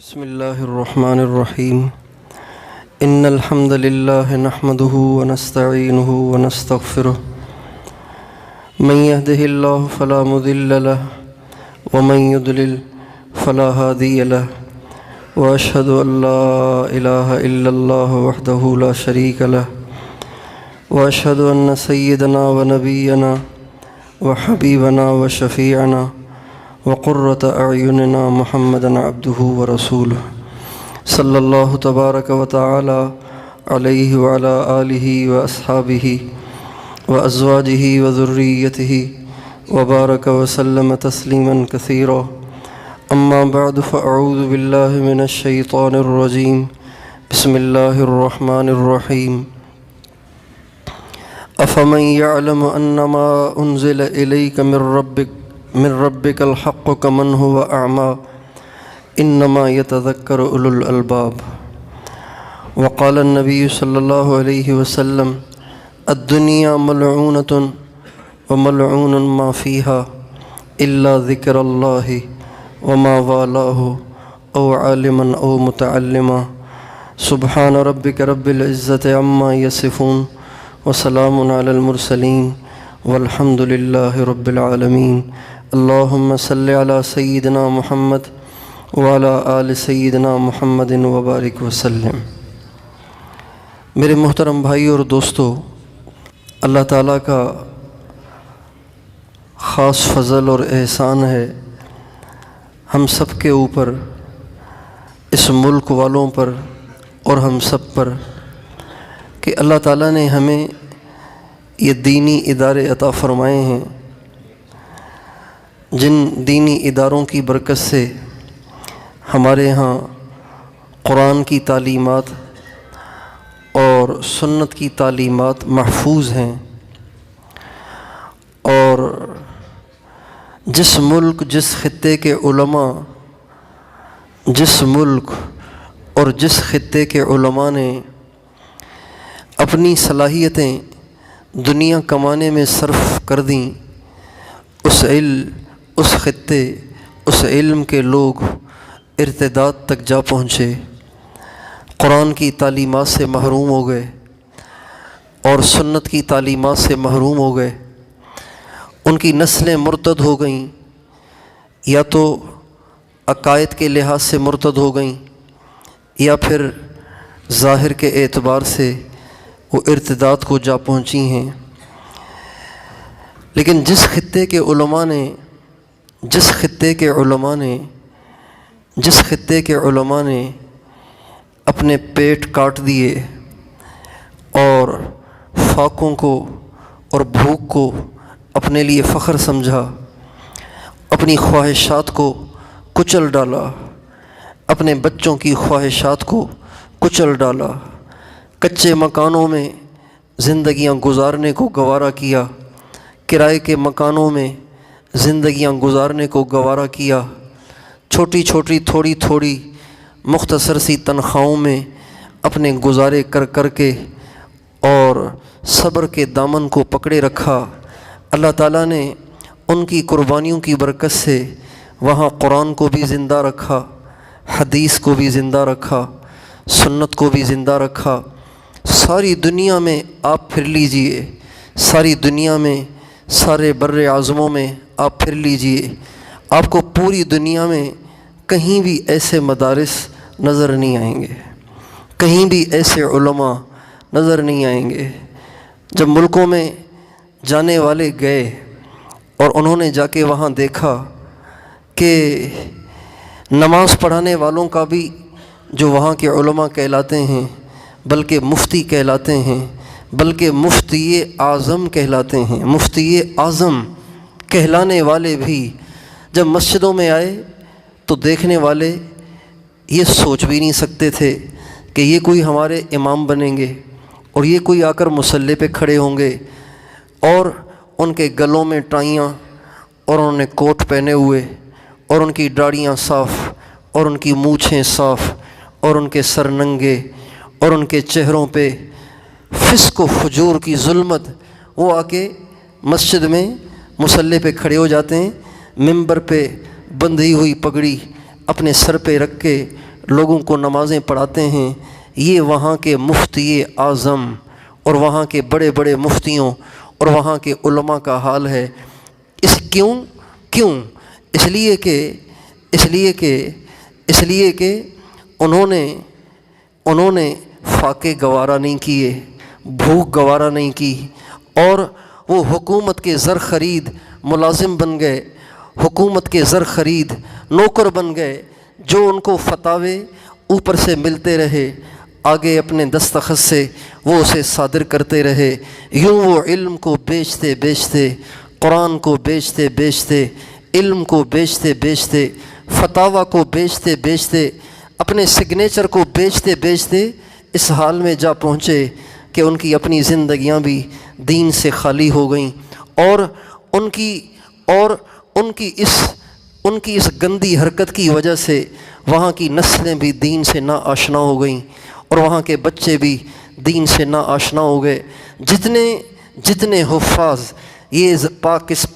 بسم الله الرحمن الرحيم إن الحمد لله نحمده ونستعينه ونستغفره من يهده الله فلا مضل له ومن يضلل فلا هادي له وأشهد أن لا إله إلا الله وحده لا شريك له وأشهد أن سيدنا ونبينا وحبيبنا وشفيعنا وقرة أعيننا محمدًا عبده ورسوله صلى الله تبارك وتعالى عليه وعلى آله وأصحابه وأزواجه وذريته وبارك وسلم تسليمًا كثيرا. أما بعد فأعوذ بالله من الشيطان الرجيم. بسم الله الرحمن الرحيم. أفمن يعلم أنما أنزل إليك من ربك الحق كمن هو أعمى إنما يتذكر أولو الألباب. وقال النبي صلى الله عليه وسلم الدنيا ملعونة وملعون ما فيها إلا ذكر الله وما والاه أو عالما أو متعلما. سبحان ربك رب العزة عما يصفون وسلام على المرسلين والحمد لله رب العالمين. اللهم صل على سيدنا محمد وعلى آل سيدنا محمد وبارک وسلم. میرے محترم بھائی اور دوستو، اللہ تعالیٰ کا خاص فضل اور احسان ہے ہم سب کے اوپر، اس ملک والوں پر اور ہم سب پر، کہ اللہ تعالیٰ نے ہمیں یہ دینی ادارے عطا فرمائے ہیں، جن دینی اداروں کی برکت سے ہمارے ہاں قرآن کی تعلیمات اور سنت کی تعلیمات محفوظ ہیں، اور جس ملک، جس خطے کے علماء، جس ملک اور جس خطے کے علماء نے اپنی صلاحیتیں دنیا کمانے میں صرف کر دیں، اس خطے، اس علم کے لوگ ارتداد تک جا پہنچے، قرآن کی تعلیمات سے محروم ہو گئے اور سنت کی تعلیمات سے محروم ہو گئے. ان کی نسلیں مرتد ہو گئیں، یا تو عقائد کے لحاظ سے مرتد ہو گئیں یا پھر ظاہر کے اعتبار سے وہ ارتداد کو جا پہنچی ہیں. لیکن جس خطے کے علماء نے اپنے پیٹ کاٹ دیے اور فاقوں کو اور بھوک کو اپنے لیے فخر سمجھا، اپنی خواہشات کو کچل ڈالا، اپنے بچوں کی خواہشات کو کچل ڈالا، کچے مکانوں میں زندگیاں گزارنے کو گوارا کیا، کرائے کے مکانوں میں زندگیاں گزارنے کو گوارا کیا، چھوٹی چھوٹی تھوڑی تھوڑی مختصر سی تنخواہوں میں اپنے گزارے کر کے اور صبر کے دامن کو پکڑے رکھا. اللہ تعالیٰ نے ان کی قربانیوں کی برکت سے وہاں قرآن کو بھی زندہ رکھا، حدیث کو بھی زندہ رکھا، سنت کو بھی زندہ رکھا. ساری دنیا میں آپ پھر لیجئے، ساری دنیا میں، سارے بر اعظموں میں آپ پھر لیجئے، آپ کو پوری دنیا میں کہیں بھی ایسے مدارس نظر نہیں آئیں گے، کہیں بھی ایسے علماء نظر نہیں آئیں گے. جب ملکوں میں جانے والے گئے اور انہوں نے جا کے وہاں دیکھا کہ نماز پڑھانے والوں کا بھی جو وہاں کے علماء کہلاتے ہیں، بلکہ مفتی کہلاتے ہیں، بلکہ مفتی اعظم کہلاتے ہیں، مفتی اعظم کہلانے والے بھی جب مسجدوں میں آئے تو دیکھنے والے یہ سوچ بھی نہیں سکتے تھے کہ یہ کوئی ہمارے امام بنیں گے اور یہ کوئی آ کر مصلی پہ کھڑے ہوں گے، اور ان کے گلوں میں ٹائیاں اور انہوں نے کوٹ پہنے ہوئے اور ان کی داڑھیاں صاف اور ان کی مونچھیں صاف اور ان کے سر ننگے اور ان کے چہروں پہ فسق و فجور کی ظلمت. وہ آ کے مسجد میں مصلی پہ کھڑے ہو جاتے ہیں، ممبر پہ بندھی ہوئی پگڑی اپنے سر پہ رکھ کے لوگوں کو نمازیں پڑھاتے ہیں، یہ وہاں کے مفتی اعظم اور وہاں کے بڑے بڑے مفتیوں اور وہاں کے علماء کا حال ہے۔ کیوں اس لیے کہ انہوں نے فاقے گوارا نہیں کیے، بھوک گوارا نہیں کی، اور وہ حکومت کے زر خرید ملازم بن گئے، حکومت کے زر خرید نوکر بن گئے، جو ان کو فتاوے اوپر سے ملتے رہے، آگے اپنے دستخط سے وہ اسے صادر کرتے رہے۔ یوں وہ علم کو بیچتے بیچتے، قرآن کو بیچتے بیچتے، علم کو بیچتے بیچتے، فتاویٰ کو بیچتے بیچتے، اپنے سگنیچر کو بیچتے بیچتے اس حال میں جا پہنچے کہ ان کی اپنی زندگیاں بھی دین سے خالی ہو گئیں، اور ان کی اس گندی حرکت کی وجہ سے وہاں کی نسلیں بھی دین سے نا آشنا ہو گئیں، اور وہاں کے بچے بھی دین سے نا آشنا ہو گئے۔ جتنے حفاظ یہ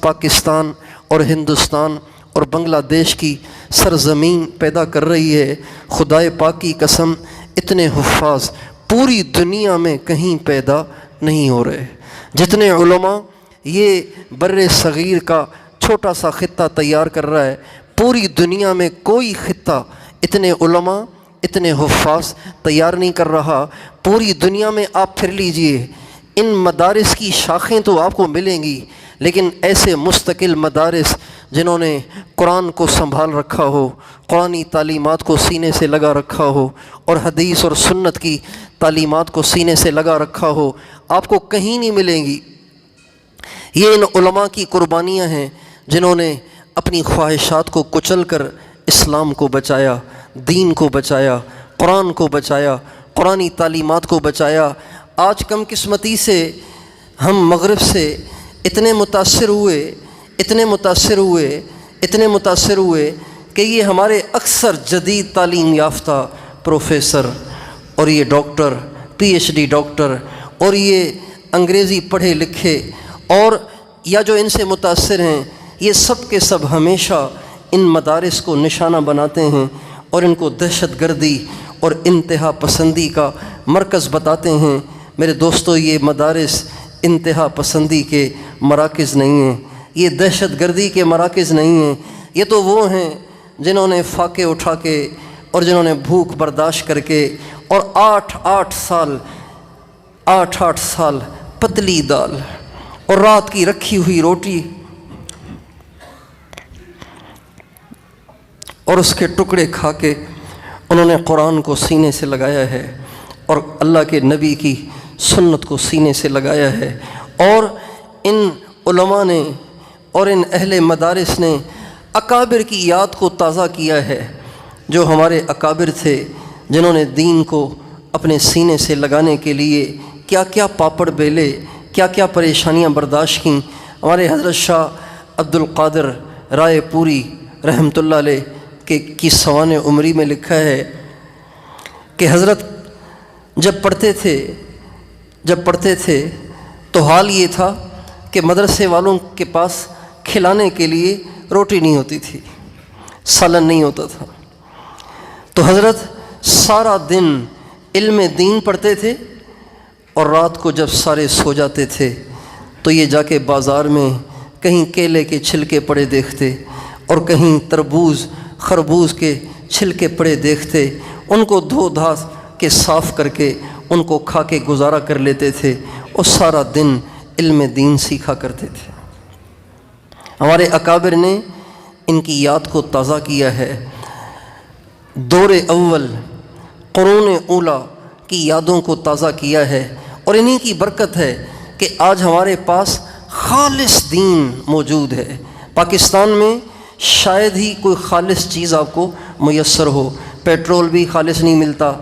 پاکستان اور ہندوستان اور بنگلہ دیش کی سرزمین پیدا کر رہی ہے، خدائے پاک کی قسم اتنے حفاظ پوری دنیا میں کہیں پیدا نہیں ہو رہے۔ جتنے علماء یہ بر صغیر کا چھوٹا سا خطہ تیار کر رہا ہے، پوری دنیا میں کوئی خطہ اتنے علماء اتنے حفاظ تیار نہیں کر رہا۔ پوری دنیا میں آپ پھر لیجئے، ان مدارس کی شاخیں تو آپ کو ملیں گی، لیکن ایسے مستقل مدارس جنہوں نے قرآن کو سنبھال رکھا ہو، قرآنی تعلیمات کو سینے سے لگا رکھا ہو، اور حدیث اور سنت کی تعلیمات کو سینے سے لگا رکھا ہو، آپ کو کہیں نہیں ملیں گی۔ یہ ان علماء کی قربانیاں ہیں جنہوں نے اپنی خواہشات کو کچل کر اسلام کو بچایا، دین کو بچایا، قرآن کو بچایا، قرآنی تعلیمات کو بچایا۔ آج کم قسمتی سے ہم مغرب سے اتنے متاثر ہوئے کہ یہ ہمارے اکثر جدید تعلیم یافتہ پروفیسر اور یہ doctor, P H D doctor, اور یہ انگریزی پڑھے لکھے، اور یا جو ان سے متاثر ہیں، یہ سب کے سب ہمیشہ ان مدارس کو نشانہ بناتے ہیں اور ان کو دہشت گردی اور انتہا پسندی کا مرکز بتاتے ہیں۔ میرے دوستو، یہ مدارس انتہا پسندی کے مراکز نہیں ہیں، یہ دہشت گردی کے مراکز نہیں ہیں، یہ تو وہ ہیں جنہوں نے فاقے اٹھا کے اور جنہوں نے بھوک برداشت کر کے اور آٹھ سال پتلی دال اور رات کی رکھی ہوئی روٹی اور اس کے ٹکڑے کھا کے انہوں نے قرآن کو سینے سے لگایا ہے اور اللہ کے نبی کی سنت کو سینے سے لگایا ہے، اور ان علماء نے اور ان اہل مدارس نے اکابر کی یاد کو تازہ کیا ہے، جو ہمارے اکابر تھے جنہوں نے دین کو اپنے سینے سے لگانے کے لیے کیا کیا پاپڑ بیلے، کیا کیا پریشانیاں برداشت کیں۔ ہمارے حضرت شاہ عبد القادر رائے پوری رحمۃ اللہ علیہ کی سوانح عمری میں لکھا ہے کہ حضرت جب پڑھتے تھے تو حال یہ تھا کہ مدرسے والوں کے پاس کھلانے کے لیے روٹی نہیں ہوتی تھی، سالن نہیں ہوتا تھا، تو حضرت سارا دن علم دین پڑھتے تھے، اور رات کو جب سارے سو جاتے تھے تو یہ جا کے بازار میں کہیں کیلے کے چھلکے پڑے دیکھتے اور کہیں تربوز خربوز کے چھلکے پڑے دیکھتے، ان کو دھو دھا کے صاف کر کے ان کو کھا کے گزارا کر لیتے تھے، اور سارا دن علم دین سیکھا کرتے تھے۔ ہمارے اکابر نے ان کی یاد کو تازہ کیا ہے، دور اول قرون اولا کی یادوں کو تازہ کیا ہے، اور انہی کی برکت ہے کہ آج ہمارے پاس خالص دین موجود ہے۔ پاکستان میں شاید ہی کوئی خالص چیز آپ کو میسر ہو، پیٹرول بھی خالص نہیں ملتا،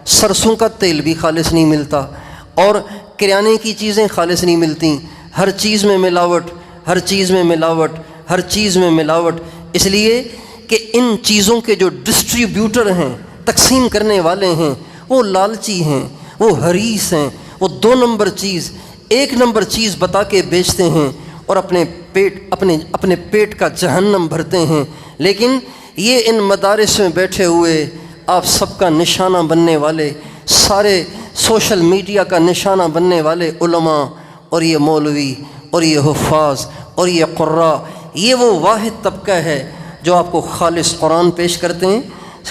سرسوں کا تیل بھی خالص نہیں ملتا، اور کریانے کی چیزیں خالص نہیں ملتی، ہر چیز میں ملاوٹ، ہر چیز میں ملاوٹ، ہر چیز میں ملاوٹ، اس لیے کہ ان چیزوں کے جو ڈسٹریبیوٹر ہیں، تقسیم کرنے والے ہیں، وہ لالچی ہیں، وہ حریص ہیں، وہ 2 نمبر چیز 1 نمبر چیز بتا کے بیچتے ہیں اور اپنے پیٹ کا جہنم بھرتے ہیں۔ لیکن یہ ان مدارس میں بیٹھے ہوئے آپ سب کا نشانہ بننے والے، سارے سوشل میڈیا کا نشانہ بننے والے علماء اور یہ مولوی اور یہ حفاظ اور یہ قراء، یہ وہ واحد طبقہ ہے جو آپ کو خالص قرآن پیش کرتے ہیں،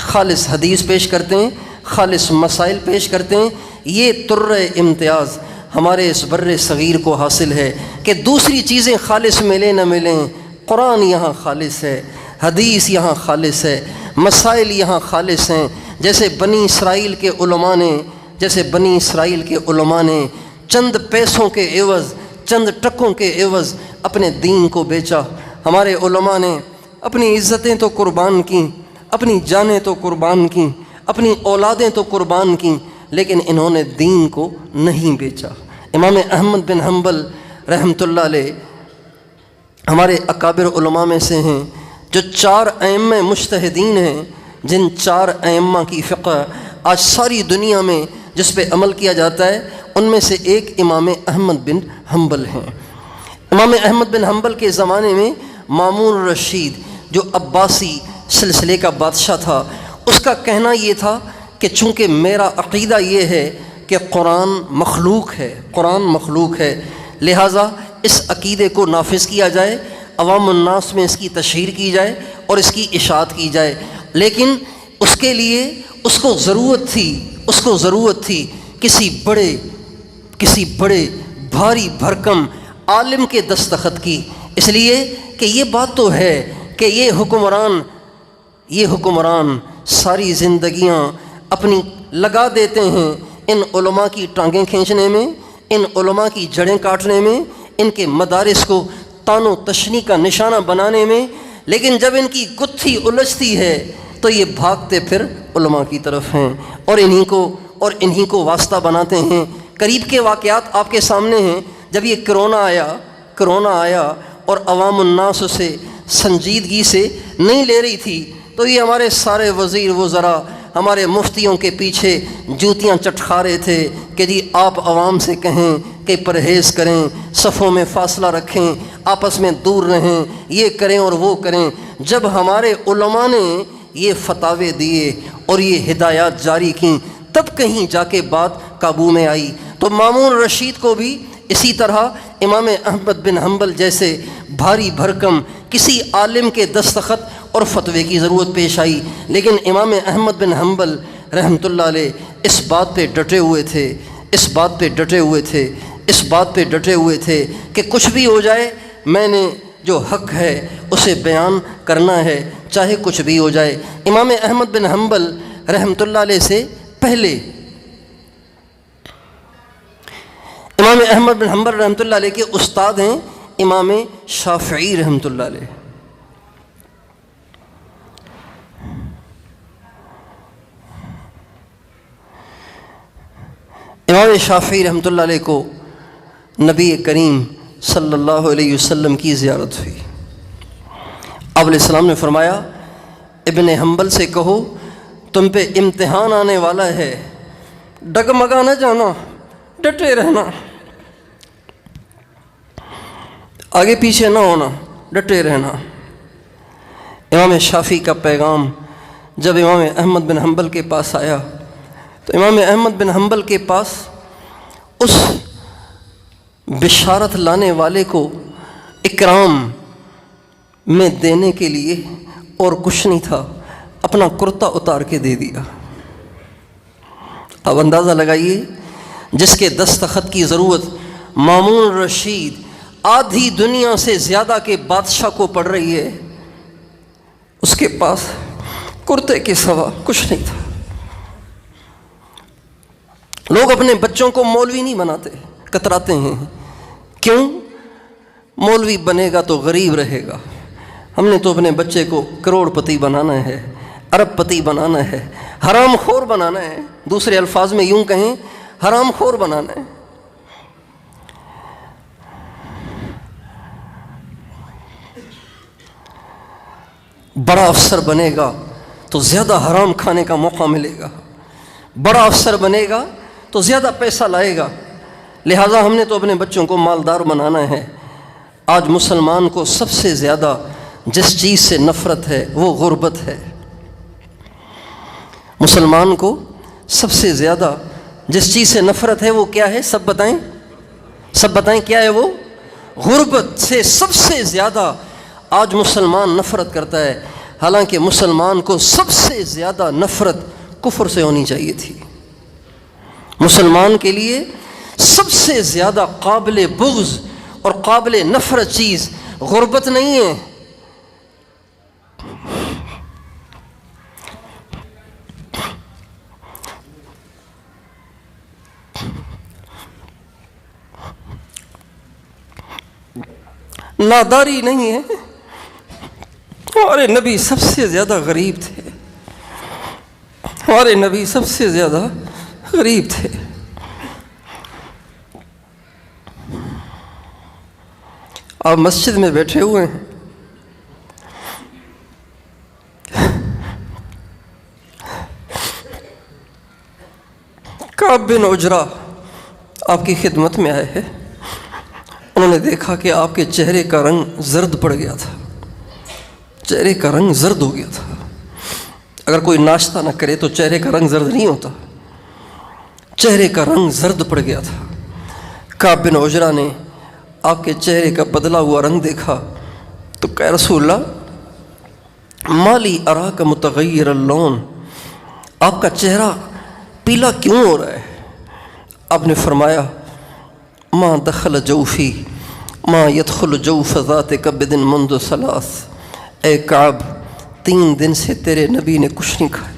خالص حدیث پیش کرتے ہیں، خالص مسائل پیش کرتے ہیں۔ یہ طرۂ امتیاز ہمارے اس بر صغیر کو حاصل ہے کہ دوسری چیزیں خالص ملیں نہ ملیں، قرآن یہاں خالص ہے، حدیث یہاں خالص ہے، مسائل یہاں خالص ہیں۔ جیسے بنی اسرائیل کے علماء نے چند پیسوں کے عوض، چند ٹکوں کے عوض اپنے دین کو بیچا۔ ہمارے علماء نے اپنی عزتیں تو قربان کیں، اپنی جانیں تو قربان کیں، اپنی اولادیں تو قربان کیں، لیکن انہوں نے دین کو نہیں بیچا۔ امام احمد بن حنبل رحمۃ اللہ علیہ ہمارے اکابر علماء میں سے ہیں، جو 4 ائمہ مجتہدین ہیں، جن 4 ائمہ کی فقہ آج ساری دنیا میں جس پہ عمل کیا جاتا ہے، ان میں سے ایک امام احمد بن حنبل ہیں۔ امام احمد بن حنبل کے زمانے میں مامون الرشید جو عباسی سلسلے کا بادشاہ تھا، اس کا کہنا یہ تھا کہ چونکہ میرا عقیدہ یہ ہے کہ قرآن مخلوق ہے، لہٰذا اس عقیدے کو نافذ کیا جائے، عوام الناس میں اس کی تشہیر کی جائے اور اس کی اشاعت کی جائے۔ لیکن اس کے لیے اس کو ضرورت تھی کسی بڑے بھاری بھرکم عالم کے دستخط کی، اس لیے کہ یہ بات تو ہے کہ یہ حکمران ساری زندگیاں اپنی لگا دیتے ہیں ان علماء کی ٹانگیں کھینچنے میں، ان علماء کی جڑیں کاٹنے میں، ان کے مدارس کو تان و تشنی کا نشانہ بنانے میں، لیکن جب ان کی گتھی الجھتی ہے تو یہ بھاگتے پھر علماء کی طرف ہیں اور انہی کو واسطہ بناتے ہیں۔ قریب کے واقعات آپ کے سامنے ہیں۔ جب یہ کرونا آیا اور عوام الناس اسے سنجیدگی سے نہیں لے رہی تھی، تو یہ ہمارے سارے وزیر وزراء ہمارے مفتیوں کے پیچھے جوتیاں چٹکھا رہے تھے کہ جی آپ عوام سے کہیں کہ پرہیز کریں، صفوں میں فاصلہ رکھیں، آپس میں دور رہیں، یہ کریں اور وہ کریں۔ جب ہمارے علماء نے یہ فتاوے دیے اور یہ ہدایات جاری کیں، تب کہیں جا کے بات قابو میں آئی۔ تو مامون رشید کو بھی اسی طرح امام احمد بن حنبل جیسے بھاری بھرکم کسی عالم کے دستخط اور فتوے کی ضرورت پیش آئی، لیکن امام احمد بن حنبل رحمۃ اللہ علیہ اس بات پہ ڈٹے ہوئے تھے کہ کچھ بھی ہو جائے، میں نے جو حق ہے اسے بیان کرنا ہے، چاہے کچھ بھی ہو جائے۔ امام احمد بن حنبل رحمۃ اللہ علیہ سے پہلے امام احمد بن حنبل رحمۃ اللہ علیہ کے استاد ہیں امام شافعی رحمۃ اللہ علیہ۔ امام شافعی رحمۃ اللہ علیہ کو نبی کریم صلی اللہ علیہ وسلم کی زیارت ہوئی۔ آپ علیہ السلام نے فرمایا، ابن حنبل سے کہو تم پہ امتحان آنے والا ہے، ڈگمگا نہ جانا، ڈٹے رہنا، آگے پیچھے نہ ہونا، ڈٹے رہنا۔ امام شافعی کا پیغام جب امام احمد بن حنبل کے پاس آیا تو امام احمد بن حنبل کے پاس اس بشارت لانے والے کو اکرام میں دینے کے لیے اور کچھ نہیں تھا، اپنا کرتا اتار کے دے دیا۔ اب اندازہ لگائیے، جس کے دستخط کی ضرورت مامون رشید آدھی دنیا سے زیادہ کے بادشاہ کو پڑ رہی ہے، اس کے پاس کرتے کے سوا کچھ نہیں تھا۔ لوگ اپنے بچوں کو مولوی نہیں بناتے، کتراتے ہیں، کیوں؟ مولوی بنے گا تو غریب رہے گا۔ ہم نے تو اپنے بچے کو کروڑ پتی بنانا ہے، ارب پتی بنانا ہے، حرام خور بنانا ہے، دوسرے الفاظ میں یوں کہیں حرام خور بنانا ہے۔ بڑا افسر بنے گا تو زیادہ حرام کھانے کا موقع ملے گا، بڑا افسر بنے گا تو زیادہ پیسہ لائے گا، لہٰذا ہم نے تو اپنے بچوں کو مالدار بنانا ہے۔ آج مسلمان کو سب سے زیادہ جس چیز سے نفرت ہے وہ غربت ہے۔ مسلمان کو سب سے زیادہ جس چیز سے نفرت ہے وہ کیا ہے؟ سب بتائیں کیا ہے وہ؟ غربت سے سب سے زیادہ آج مسلمان نفرت کرتا ہے، حالانکہ مسلمان کو سب سے زیادہ نفرت کفر سے ہونی چاہیے تھی۔ مسلمان کے لیے سب سے زیادہ قابل بغض اور قابل نفرت چیز غربت نہیں ہے۔ ناداری نہیں ہے۔ ہمارے نبی سب سے زیادہ غریب تھے، ہمارے نبی سب سے زیادہ غریب تھے۔ آپ مسجد میں بیٹھے ہوئے ہیں، کعب بن عجرہ آپ کی خدمت میں آئے ہیں۔ انہوں نے دیکھا کہ آپ کے چہرے کا رنگ زرد پڑ گیا تھا، چہرے کا رنگ زرد ہو گیا تھا۔ اگر کوئی ناشتہ نہ کرے تو چہرے کا رنگ زرد نہیں ہوتا، چہرے کا رنگ زرد پڑ گیا تھا۔ کعب بن عجرہ نے آپ کے چہرے کا بدلا ہوا رنگ دیکھا تو کہا رسول اللہ مالی اراک متغیر اللون، آپ کا چہرہ پیلا کیوں ہو رہا ہے؟ آپ نے فرمایا ما دخل جوفی ما يدخل جوف ذات کبد منذ ثلاث، اے کعب 3 دن سے تیرے نبی نے کچھ نہیں کھایا۔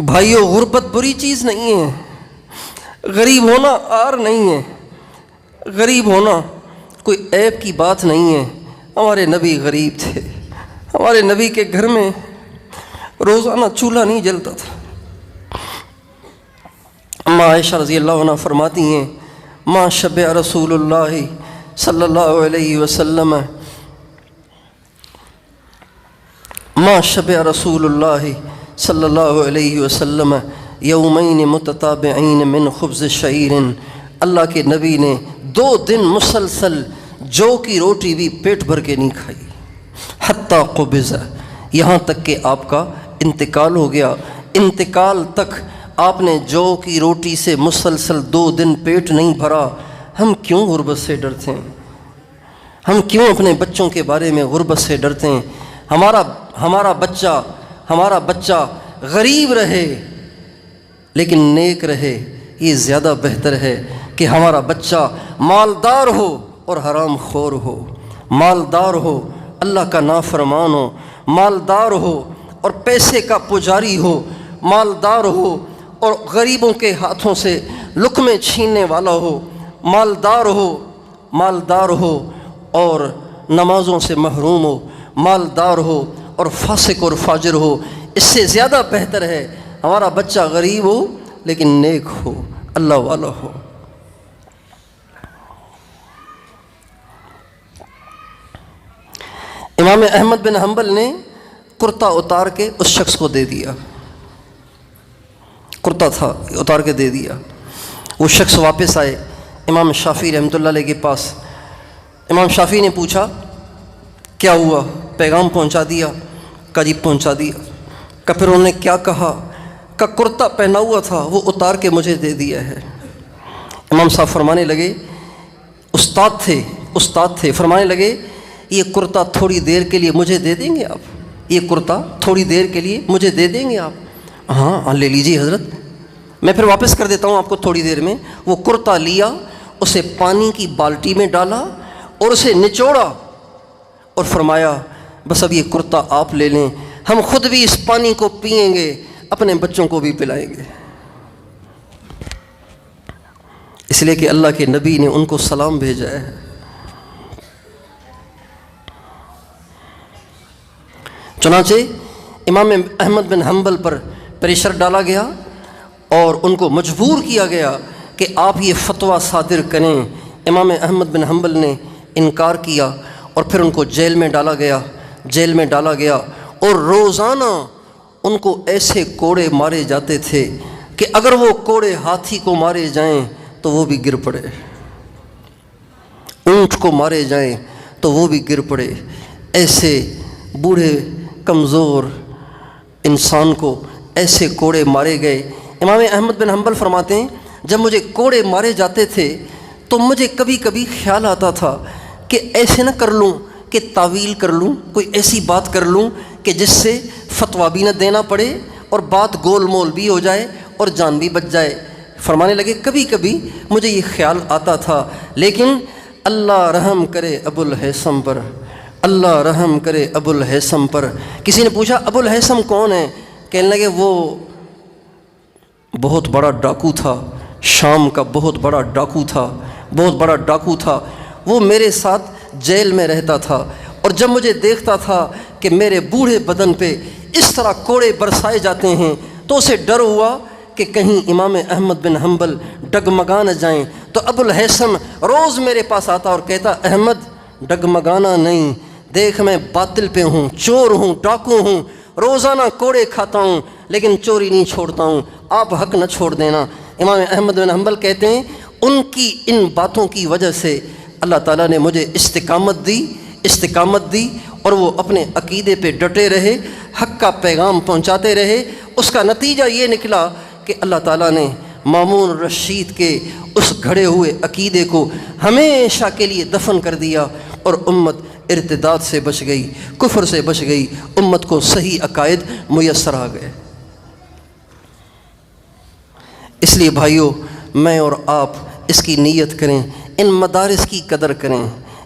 بھائیو، غربت بری چیز نہیں ہے، غریب ہونا عار نہیں ہے، غریب ہونا کوئی عیب کی بات نہیں ہے۔ ہمارے نبی غریب تھے، ہمارے نبی کے گھر میں روزانہ چولہا نہیں جلتا تھا۔ اما عائشہ رضی اللہ عنہ فرماتی ہیں ما شبع رسول اللہ صلی اللہ علیہ وسلم ما شبع رسول اللہ صلی اللہ علیہ وسلم یومین متتابعین من خبز شعیر، اللہ کے نبی نے 2 دن مسلسل جو کی روٹی بھی پیٹ بھر کے نہیں کھائی، حتیٰ قبض، یہاں تک کہ آپ کا انتقال ہو گیا۔ انتقال تک آپ نے جو کی روٹی سے مسلسل 2 دن پیٹ نہیں بھرا۔ ہم کیوں غربت سے ڈرتے ہیں؟ ہم کیوں اپنے بچوں کے بارے میں غربت سے ڈرتے ہیں؟ ہمارا بچہ غریب رہے لیکن نیک رہے، یہ زیادہ بہتر ہے کہ ہمارا بچہ مالدار ہو اور حرام خور ہو، مالدار ہو اللہ کا نافرمان ہو، مالدار ہو اور پیسے کا پجاری ہو، مالدار ہو اور غریبوں کے ہاتھوں سے لقمے چھیننے والا ہو، مالدار ہو اور نمازوں سے محروم ہو، مالدار ہو اور فاسق اور فاجر ہو۔ اس سے زیادہ بہتر ہے ہمارا بچہ غریب ہو لیکن نیک ہو، اللہ والا ہو۔ امام احمد بن حنبل نے کرتا اتار کے اس شخص کو دے دیا، کرتا تھا اتار کے دے دیا۔ وہ شخص واپس آئے امام شافعی رحمۃ اللہ علیہ کے پاس۔ امام شافعی نے پوچھا کیا ہوا؟ پیغام پہنچا دیا؟ کہا جی پہنچا دیا۔ کہ پھر انہوں نے کیا کہا؟ کہ کرتا پہنا ہوا تھا وہ اتار کے مجھے دے دیا ہے۔ امام صاحب فرمانے لگے، استاد تھے، فرمانے لگے یہ کرتا تھوڑی دیر کے لیے مجھے دے دیں گے آپ؟ یہ کرتا تھوڑی دیر کے لیے مجھے دے دیں گے آپ؟ ہاں لے لیجیے حضرت، میں پھر واپس کر دیتا ہوں آپ کو تھوڑی دیر میں۔ وہ کرتا لیا، اسے پانی کی بالٹی میں ڈالا اور اسے نچوڑا اور فرمایا بس اب یہ کرتا آپ لے لیں، ہم خود بھی اس پانی کو پئیں گے، اپنے بچوں کو بھی پلائیں گے۔ اس لیے کہ اللہ کے نبی نے ان کو سلام بھیجا ہے۔ چنانچہ امام احمد بن حنبل پر پریشر ڈالا گیا اور ان کو مجبور کیا گیا کہ آپ یہ فتویٰ صادر کریں۔ امام احمد بن حنبل نے انکار کیا اور پھر ان کو جیل میں ڈالا گیا اور روزانہ ان کو ایسے کوڑے مارے جاتے تھے کہ اگر وہ کوڑے ہاتھی کو مارے جائیں تو وہ بھی گر پڑے، اونٹ کو مارے جائیں تو وہ بھی گر پڑے۔ ایسے بوڑھے کمزور انسان کو ایسے کوڑے مارے گئے۔ امام احمد بن حنبل فرماتے ہیں جب مجھے کوڑے مارے جاتے تھے تو مجھے کبھی کبھی خیال آتا تھا کہ ایسے نہ کر لوں کہ تعویل کر لوں، کوئی ایسی بات کر لوں کہ جس سے فتویٰ بھی نہ دینا پڑے اور بات گول مول بھی ہو جائے اور جان بھی بچ جائے۔ فرمانے لگے کبھی کبھی مجھے یہ خیال آتا تھا، لیکن اللہ رحم کرے ابو الہیثم پر، اللہ رحم کرے ابو الہیثم پر۔ کسی نے پوچھا ابو الہیثم کون ہے؟ کہنے لگے وہ بہت بڑا ڈاکو تھا، شام کا بہت بڑا ڈاکو تھا، بہت بڑا ڈاکو تھا۔ وہ میرے ساتھ جیل میں رہتا تھا، اور جب مجھے دیکھتا تھا کہ میرے بوڑھے بدن پہ اس طرح کوڑے برسائے جاتے ہیں تو اسے ڈر ہوا کہ کہیں امام احمد بن حنبل ڈگمگا نہ جائیں۔ تو ابو الہیثم روز میرے پاس آتا اور کہتا احمد ڈگمگانا نہیں، دیکھ میں باطل پہ ہوں، چور ہوں، ڈاکو ہوں، روزانہ کوڑے کھاتا ہوں لیکن چوری نہیں چھوڑتا ہوں، آپ حق نہ چھوڑ دینا۔ امام احمد بن حنبل کہتے ہیں ان کی ان باتوں کی وجہ سے اللہ تعالیٰ نے مجھے استقامت دی اور وہ اپنے عقیدے پہ ڈٹے رہے، حق کا پیغام پہنچاتے رہے۔ اس کا نتیجہ یہ نکلا کہ اللہ تعالیٰ نے مامون رشید کے اس گھڑے ہوئے عقیدے کو ہمیشہ کے لیے دفن کر دیا، اور امت ارتداد سے بچ گئی، کفر سے بچ گئی، امت کو صحیح عقائد میسر آ گئے۔ اس لیے بھائیو، میں اور آپ اس کی نیت کریں، ان مدارس کی قدر کریں،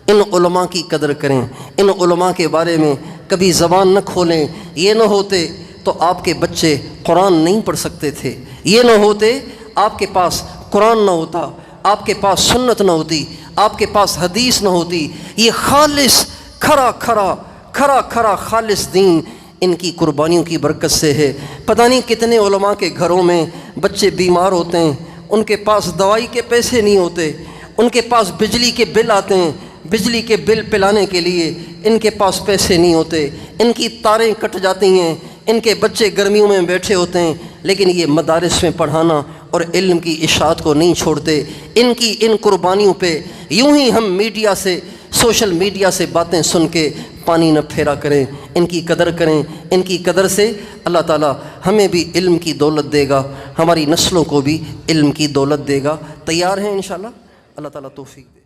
ان علماء کی قدر کریں، ان علماء کے بارے میں کبھی زبان نہ کھولیں۔ یہ نہ ہوتے تو آپ کے بچے قرآن نہیں پڑھ سکتے تھے، یہ نہ ہوتے آپ کے پاس قرآن نہ ہوتا، آپ کے پاس سنت نہ ہوتی، آپ کے پاس حدیث نہ ہوتی۔ یہ خالص کھرا خالص دین ان کی قربانیوں کی برکت سے ہے۔ پتہ نہیں کتنے علماء کے گھروں میں بچے بیمار ہوتے ہیں، ان کے پاس دوائی کے پیسے نہیں ہوتے، ان کے پاس بجلی کے بل آتے ہیں، بجلی کے بل پلانے کے لیے ان کے پاس پیسے نہیں ہوتے، ان کی تاریں کٹ جاتی ہیں، ان کے بچے گرمیوں میں بیٹھے ہوتے ہیں، لیکن یہ مدارس میں پڑھانا اور علم کی اشاعت کو نہیں چھوڑتے۔ ان کی ان قربانیوں پہ یوں ہی ہم میڈیا سے، سوشل میڈیا سے باتیں سن کے پانی نہ پھیرا کریں، ان کی قدر کریں۔ ان کی قدر سے اللہ تعالیٰ ہمیں بھی علم کی دولت دے گا، ہماری نسلوں کو بھی علم کی دولت دے گا۔ تیار ہیں انشاءاللہ؟ اللہ تعالیٰ توفیق دے۔